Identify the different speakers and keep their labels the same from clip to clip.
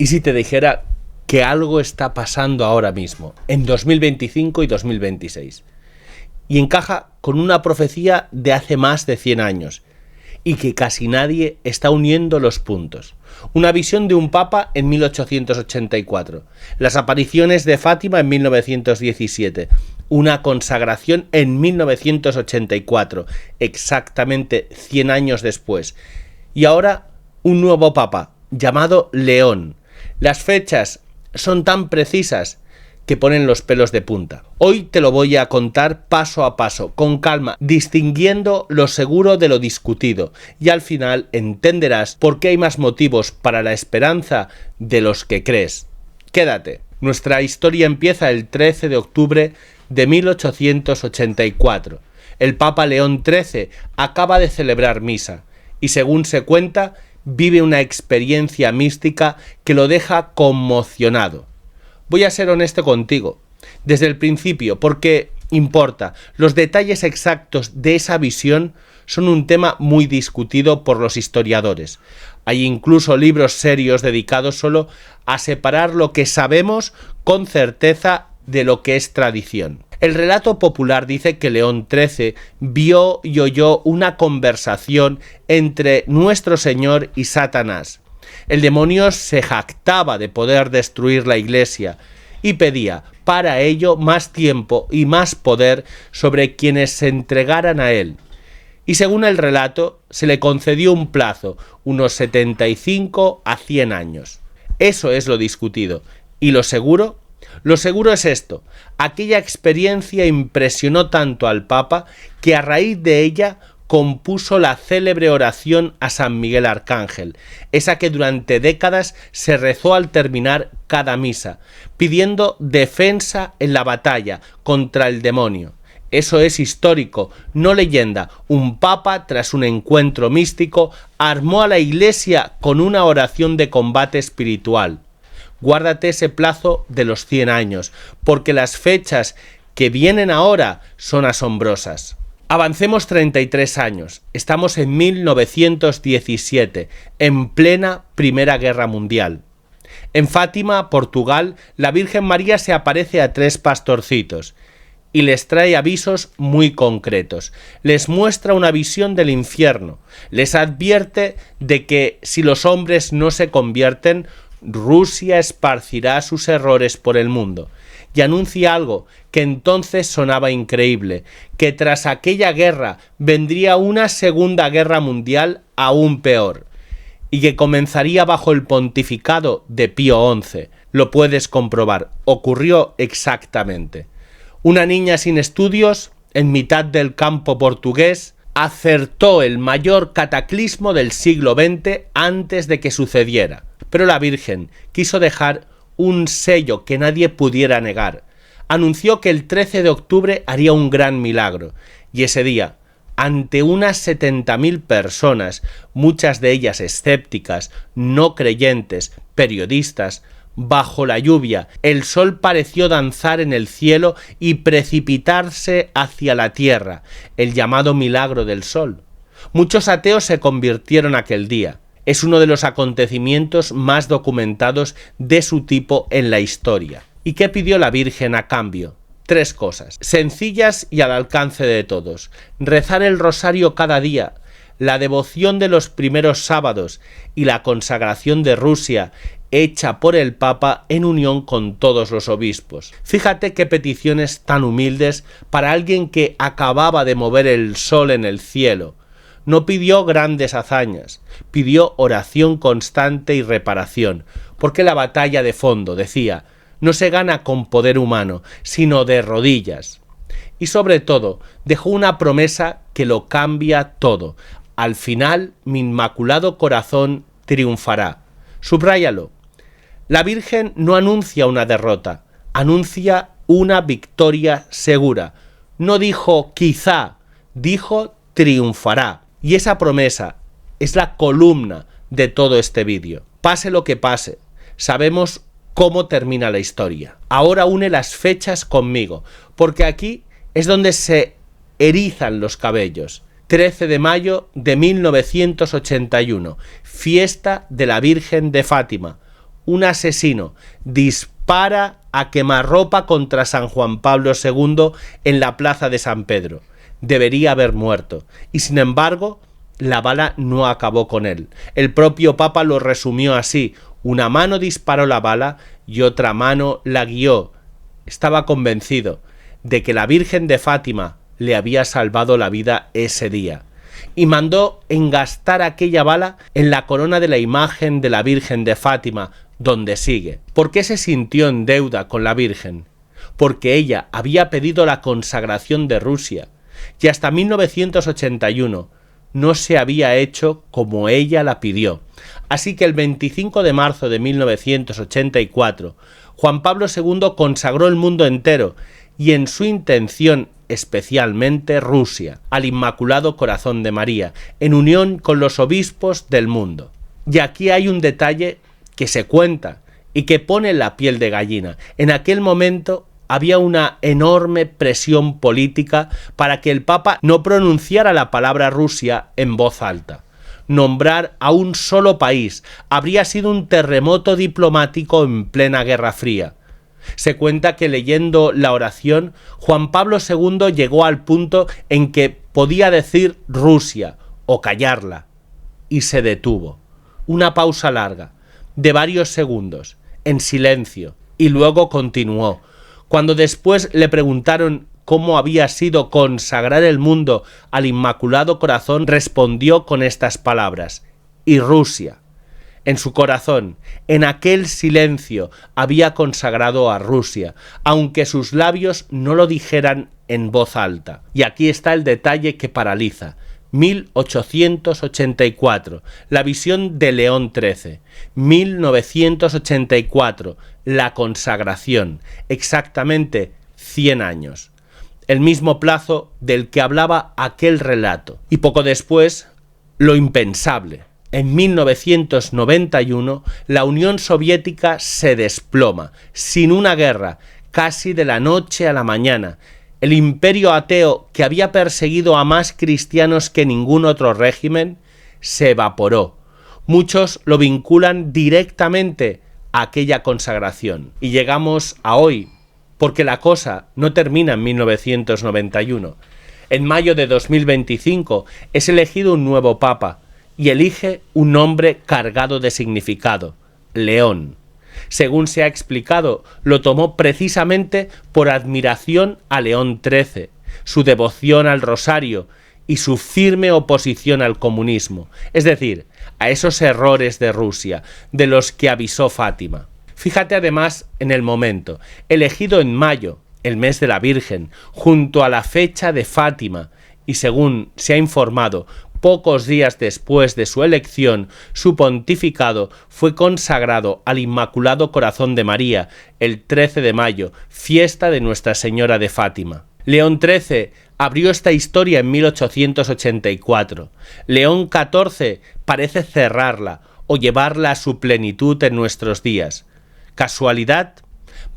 Speaker 1: ¿Y si te dijera que algo está pasando ahora mismo, en 2025 y 2026? Y encaja con una profecía de hace más de 100 años, y que casi nadie está uniendo los puntos. Una visión de un papa en 1884, las apariciones de Fátima en 1917, una consagración en 1984, exactamente 100 años después, y ahora un nuevo papa llamado León. Las fechas son tan precisas que ponen los pelos de punta. Hoy te lo voy a contar paso a paso, con calma, distinguiendo lo seguro de lo discutido, y al final entenderás por qué hay más motivos para la esperanza de los que crees. Quédate. Nuestra historia empieza el 13 de octubre de 1884. El Papa León XIII acaba de celebrar misa, y según se cuenta, vive una experiencia mística que lo deja conmocionado. Voy a ser honesto contigo, desde el principio, porque importa. Los detalles exactos de esa visión son un tema muy discutido por los historiadores. Hay incluso libros serios dedicados solo a separar lo que sabemos con certeza de lo que es tradición. El relato popular dice que León XIII vio y oyó una conversación entre nuestro Señor y Satanás. El demonio se jactaba de poder destruir la Iglesia y pedía para ello más tiempo y más poder sobre quienes se entregaran a él. Y según el relato, se le concedió un plazo, unos 75 a 100 años. Eso es lo discutido. ¿Y lo seguro? Lo seguro es esto: aquella experiencia impresionó tanto al Papa que a raíz de ella compuso la célebre oración a San Miguel Arcángel, esa que durante décadas se rezó al terminar cada misa, pidiendo defensa en la batalla contra el demonio. Eso es histórico, no leyenda. Un papa, tras un encuentro místico, armó a la Iglesia con una oración de combate espiritual. Guárdate ese plazo de los 100 años, porque las fechas que vienen ahora son asombrosas. Avancemos 33 años. Estamos en 1917, en plena Primera Guerra Mundial. En Fátima, Portugal, la Virgen María se aparece a 3 pastorcitos y les trae avisos muy concretos. Les muestra una visión del infierno. Les advierte de que si los hombres no se convierten, Rusia esparcirá sus errores por el mundo. Y anuncia algo que entonces sonaba increíble, que tras aquella guerra vendría una segunda guerra mundial aún peor, y que comenzaría bajo el pontificado de Pío XI. Lo puedes comprobar, ocurrió exactamente. Una niña sin estudios, en mitad del campo portugués, acertó el mayor cataclismo del siglo XX antes de que sucediera. Pero la Virgen quiso dejar un sello que nadie pudiera negar. Anunció que el 13 de octubre haría un gran milagro, y ese día, ante unas 70.000 personas, muchas de ellas escépticas, no creyentes, periodistas, bajo la lluvia, el sol pareció danzar en el cielo y precipitarse hacia la tierra, el llamado milagro del sol. Muchos ateos se convirtieron aquel día. Es uno de los acontecimientos más documentados de su tipo en la historia. ¿Y qué pidió la Virgen a cambio? 3 cosas, sencillas y al alcance de todos: rezar el rosario cada día, la devoción de los primeros sábados y la consagración de Rusia, hecha por el Papa en unión con todos los obispos. Fíjate qué peticiones tan humildes para alguien que acababa de mover el sol en el cielo. No pidió grandes hazañas, pidió oración constante y reparación, porque la batalla de fondo, decía, no se gana con poder humano, sino de rodillas. Y sobre todo, dejó una promesa que lo cambia todo: al final, mi inmaculado corazón triunfará. Subráyalo. La Virgen no anuncia una derrota, anuncia una victoria segura. No dijo quizá, dijo triunfará. Y esa promesa es la columna de todo este vídeo. Pase lo que pase, sabemos cómo termina la historia. Ahora une las fechas conmigo, porque aquí es donde se erizan los cabellos. 13 de mayo de 1981, fiesta de la Virgen de Fátima. un asesino dispara a quemarropa contra San Juan Pablo II en la plaza de San Pedro. Debería haber muerto. Y sin embargo, la bala no acabó con él. El propio Papa lo resumió así: una mano disparó la bala y otra mano la guió. Estaba convencido de que la Virgen de Fátima le había salvado la vida ese día, y mandó engastar aquella bala en la corona de la imagen de la Virgen de Fátima, donde sigue. ¿Por qué se sintió en deuda con la Virgen? Porque ella había pedido la consagración de Rusia, y hasta 1981 no se había hecho como ella la pidió. Así que el 25 de marzo de 1984, Juan Pablo II consagró el mundo entero, y en su intención especialmente Rusia, al Inmaculado Corazón de María, en unión con los obispos del mundo. Y aquí hay un detalle que se cuenta y que pone la piel de gallina. En aquel momento había una enorme presión política para que el Papa no pronunciara la palabra Rusia en voz alta. Nombrar a un solo país habría sido un terremoto diplomático en plena Guerra Fría. Se cuenta que leyendo la oración, Juan Pablo II llegó al punto en que podía decir Rusia o callarla, y se detuvo. Una pausa larga, de varios segundos, en silencio, y luego continuó. Cuando después le preguntaron cómo había sido consagrar el mundo al Inmaculado Corazón, respondió con estas palabras: y Rusia. En su corazón, en aquel silencio, había consagrado a Rusia, aunque sus labios no lo dijeran en voz alta. Y aquí está el detalle que paraliza. 1884, la visión de León XIII. 1984, la consagración. Exactamente 100 años. El mismo plazo del que hablaba aquel relato. Y poco después, lo impensable. En 1991, la Unión Soviética se desploma, sin una guerra, casi de la noche a la mañana. El imperio ateo, que había perseguido a más cristianos que ningún otro régimen, se evaporó. Muchos lo vinculan directamente a aquella consagración. Y llegamos a hoy, porque la cosa no termina en 1991. En mayo de 2025 es elegido un nuevo papa, y elige un nombre cargado de significado: León. Según se ha explicado, lo tomó precisamente por admiración a León XIII, su devoción al rosario y su firme oposición al comunismo, es decir, a esos errores de Rusia, de los que avisó Fátima. Fíjate además en el momento, elegido en mayo, el mes de la Virgen, junto a la fecha de Fátima, y según se ha informado, pocos días después de su elección, su pontificado fue consagrado al Inmaculado Corazón de María el 13 de mayo, fiesta de Nuestra Señora de Fátima. León XIII abrió esta historia en 1884. León XIV parece cerrarla o llevarla a su plenitud en nuestros días. ¿Casualidad?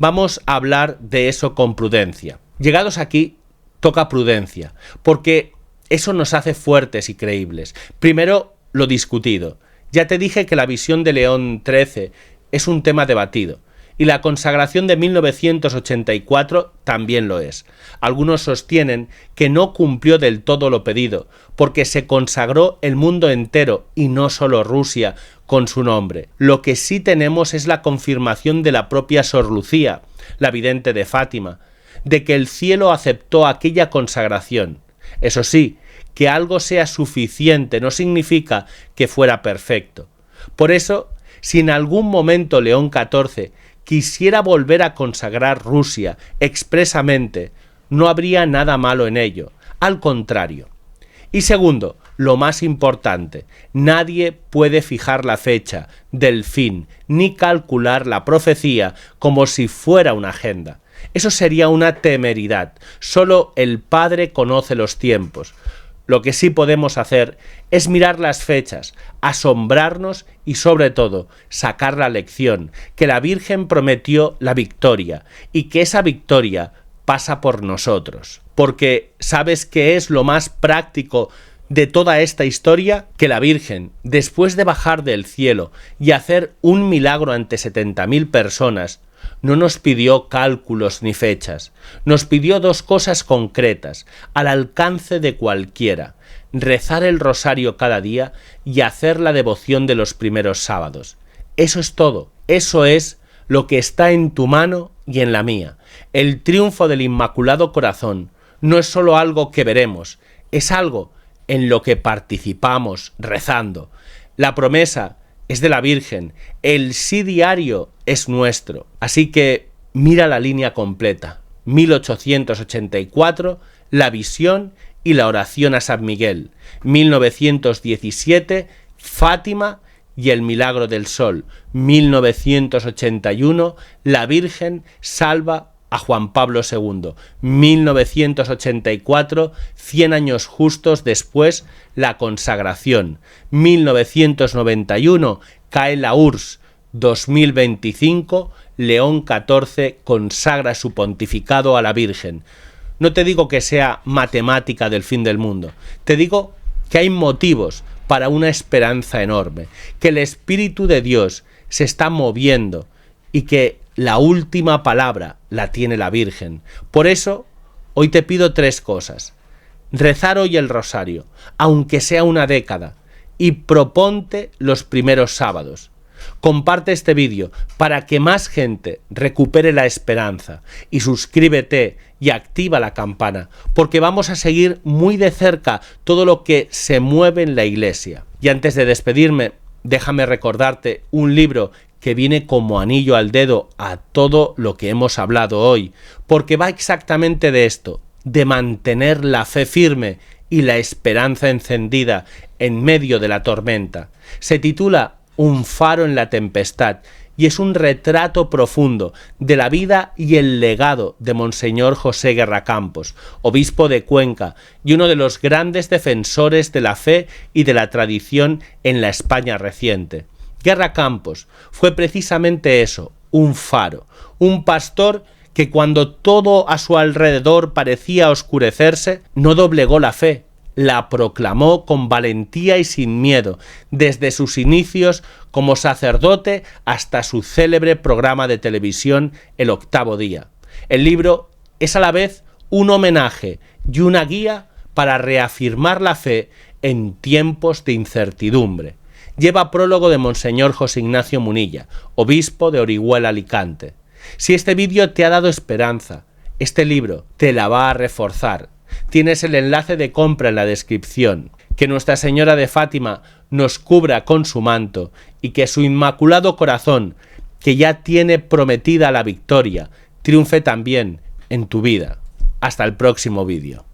Speaker 1: Vamos a hablar de eso con prudencia. Llegados aquí, toca prudencia, porque eso nos hace fuertes y creíbles. Primero, lo discutido. Ya te dije que la visión de León XIII es un tema debatido, y la consagración de 1984 también lo es. Algunos sostienen que no cumplió del todo lo pedido, porque se consagró el mundo entero y no solo Rusia con su nombre. Lo que sí tenemos es la confirmación de la propia Sor Lucía, la vidente de Fátima, de que el cielo aceptó aquella consagración. Eso sí, que algo sea suficiente no significa que fuera perfecto. Por eso, si en algún momento León XIV quisiera volver a consagrar Rusia expresamente, no habría nada malo en ello, al contrario. Y segundo, lo más importante, nadie puede fijar la fecha del fin ni calcular la profecía como si fuera una agenda. Eso sería una temeridad. Solo el Padre conoce los tiempos. Lo que sí podemos hacer es mirar las fechas, asombrarnos y sobre todo sacar la lección, que la Virgen prometió la victoria y que esa victoria pasa por nosotros. Porque ¿sabes qué es lo más práctico de toda esta historia que la Virgen, después de bajar del cielo y hacer un milagro ante 70.000 personas, no nos pidió cálculos ni fechas, nos pidió dos cosas concretas, al alcance de cualquiera: rezar el rosario cada día y hacer la devoción de los primeros sábados. Eso es todo, eso es lo que está en tu mano y en la mía. El triunfo del Inmaculado Corazón no es solo algo que veremos, es algo en lo que participamos rezando. La promesa es de la Virgen, el sí diario es nuestro. Así que mira la línea completa: 1884, la visión y la oración a San Miguel; 1917, Fátima y el milagro del sol; 1981, la Virgen salva a Juan Pablo II; 1984, 100 años justos después, la consagración; 1991, cae la URSS; 2025, León XIV consagra su pontificado a la Virgen. No te digo que sea matemática del fin del mundo, te digo que hay motivos para una esperanza enorme, que el Espíritu de Dios se está moviendo y que la última palabra la tiene la Virgen. Por eso, hoy te pido tres cosas: rezar hoy el rosario, aunque sea una década, y proponte los primeros sábados. Comparte este vídeo para que más gente recupere la esperanza, y suscríbete y activa la campana, porque vamos a seguir muy de cerca todo lo que se mueve en la Iglesia. Y antes de despedirme, déjame recordarte un libro que viene como anillo al dedo a todo lo que hemos hablado hoy, porque va exactamente de esto, de mantener la fe firme y la esperanza encendida en medio de la tormenta. Se titula Un faro en la tempestad y es un retrato profundo de la vida y el legado de Monseñor José Guerra Campos, obispo de Cuenca y uno de los grandes defensores de la fe y de la tradición en la España reciente. Guerra Campos fue precisamente eso, un faro, un pastor que cuando todo a su alrededor parecía oscurecerse, no doblegó la fe, la proclamó con valentía y sin miedo, desde sus inicios como sacerdote hasta su célebre programa de televisión El Octavo Día. El libro es a la vez un homenaje y una guía para reafirmar la fe en tiempos de incertidumbre. Lleva prólogo de Monseñor José Ignacio Munilla, obispo de Orihuela, Alicante. Si este vídeo te ha dado esperanza, este libro te la va a reforzar. Tienes el enlace de compra en la descripción. Que Nuestra Señora de Fátima nos cubra con su manto y que su Inmaculado Corazón, que ya tiene prometida la victoria, triunfe también en tu vida. Hasta el próximo vídeo.